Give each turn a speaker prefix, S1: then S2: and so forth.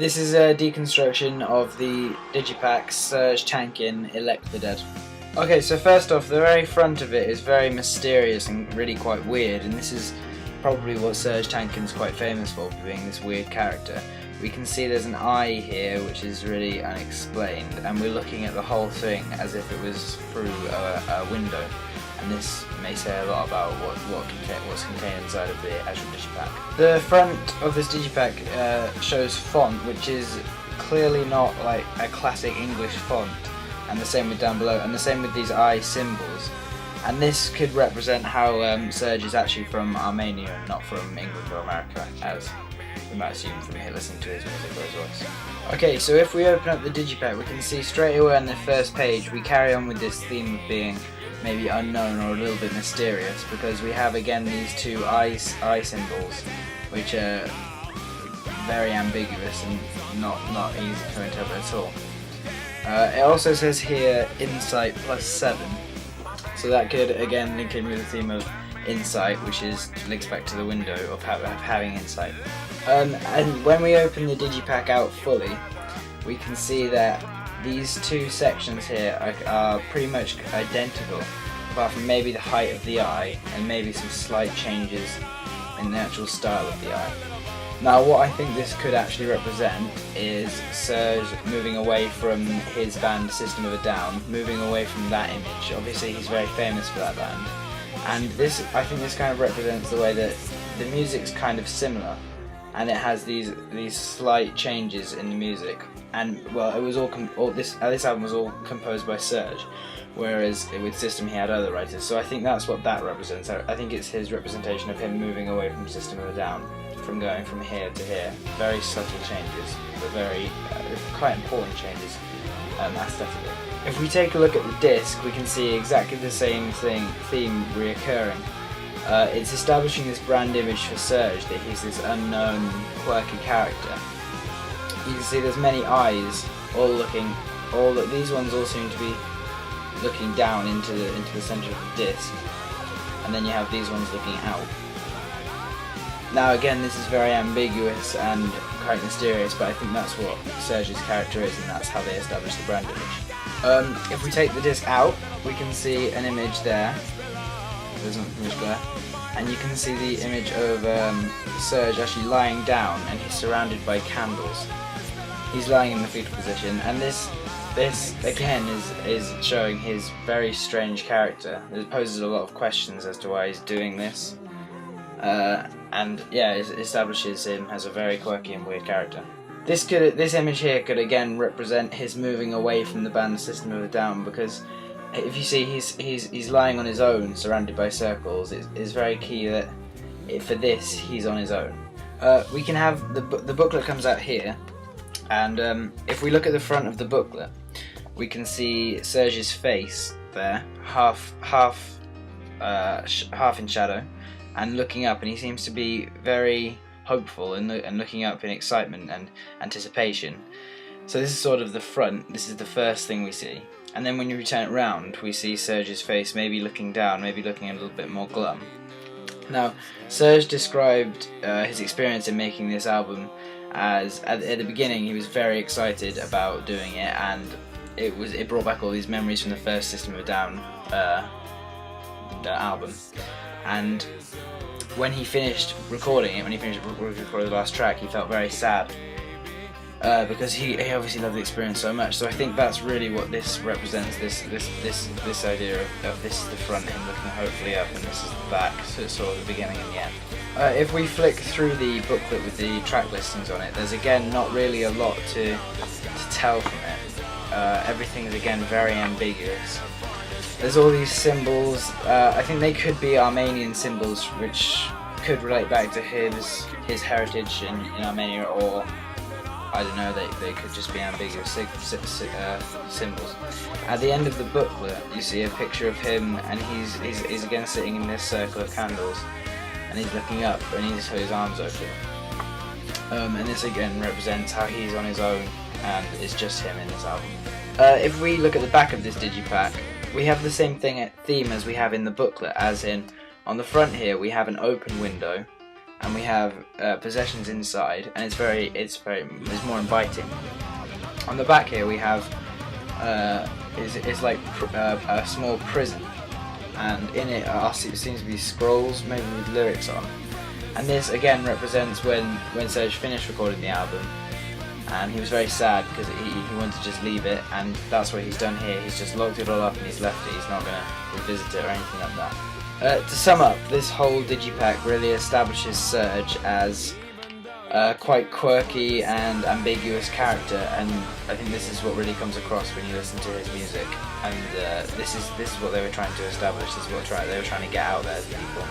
S1: This is a deconstruction of the Digipak Surge Tankin Elect the Dead. Okay, so first off, the very front of it is very mysterious and really quite weird, and this is probably what Surge Tankin's quite famous for being this weird character. We can see there's an eye here which is really unexplained, and we're looking at the whole thing as if it was through a window, and this may say a lot about what's contained inside of the actual Digipak. The front of this Digipak shows font which is clearly not like a classic English font, and the same with down below, and the same with these eye symbols. And this could represent how Surge is actually from Armenia, not from England or America, as we might assume from here listening to his music or his voice. Okay, so if we open up the Digipak, we can see straight away on the first page we carry on with this theme of being maybe unknown or a little bit mysterious, because we have again these two eye symbols which are very ambiguous and not easy to interpret at all. It also says here insight +7, so that could again link in with the theme of insight, which links back to the window of having insight. And when we open the Digipak out fully, we can see that these two sections here are pretty much identical, apart from maybe the height of the eye and maybe some slight changes in the actual style of the eye. Now, what I think this could actually represent is Surge moving away from his band System of a Down, moving away from that image. Obviously he's very famous for that band, and I think this kind of represents the way that the music's kind of similar, and it has these slight changes in the music. And well, it was this album was all composed by Surge, whereas with System he had other writers. So I think that's what that represents. I think it's his representation of him moving away from System of a Down, from going from here to here. Very subtle changes, but very quite important changes aesthetically. If we take a look at the disc, we can see exactly the same theme reoccurring. It's establishing this brand image for Surge, that he's this unknown, quirky character. You can see there's many eyes, these ones all seem to be looking down into the centre of the disc, and then you have these ones looking out. Now again, this is very ambiguous and quite mysterious, but I think that's what Surge's character is, and that's how they establish the brand image. If we take the disc out, we can see an image there. There's an image there, and you can see the image of Surge actually lying down, and he's surrounded by candles. He's lying in the fetal position, and this again is showing his very strange character. It poses a lot of questions as to why he's doing this. And yeah, it establishes him as a very quirky and weird character. This image here could again represent his moving away from the band System of a Down, because if you see he's lying on his own, surrounded by circles. It's very key that for this he's on his own. We can have the booklet comes out here, and if we look at the front of the booklet, we can see Surge's face there, half in shadow, and looking up, and he seems to be very hopeful and looking up in excitement and anticipation. So this is sort of the front, this is the first thing we see. And then when you turn it round, we see Surge's face maybe looking down, maybe looking a little bit more glum. Now, Surge described his experience in making this album as, at the beginning, he was very excited about doing it, and it brought back all these memories from the first System of a Down album. And when he finished recording it, when he finished recording the last track, he felt very sad because he obviously loved the experience so much. So I think that's really what this represents. This idea of this is the front, him looking hopefully up, and this is the back, so it's sort of the beginning and the end. If we flick through the booklet with the track listings on it, there's again not really a lot to tell from it. Everything is again very ambiguous. There's all these symbols. I think they could be Armenian symbols, which could relate back to his heritage in Armenia, or I don't know, they could just be ambiguous symbols. At the end of the booklet, you see a picture of him, and he's again sitting in this circle of candles, and he's looking up, and he's got his arms open. And this again represents how he's on his own, and it's just him in this album. If we look at the back of this Digipak, we have the same theme as we have in the booklet, as in on the front here we have an open window, and we have possessions inside, and it's more inviting. On the back here we have it's like a small prison, and in it it seems to be scrolls, maybe with lyrics on. And this again represents when Serge finished recording the album, and he was very sad because he wanted to just leave it, and that's what he's done here. He's just locked it all up and he's left it. He's not going to revisit it or anything like that. To sum up, this whole Digipak really establishes Serge as a quite quirky and ambiguous character, and I think this is what really comes across when you listen to his music. And this is what they were trying to establish. This is what they were trying to get out there to people.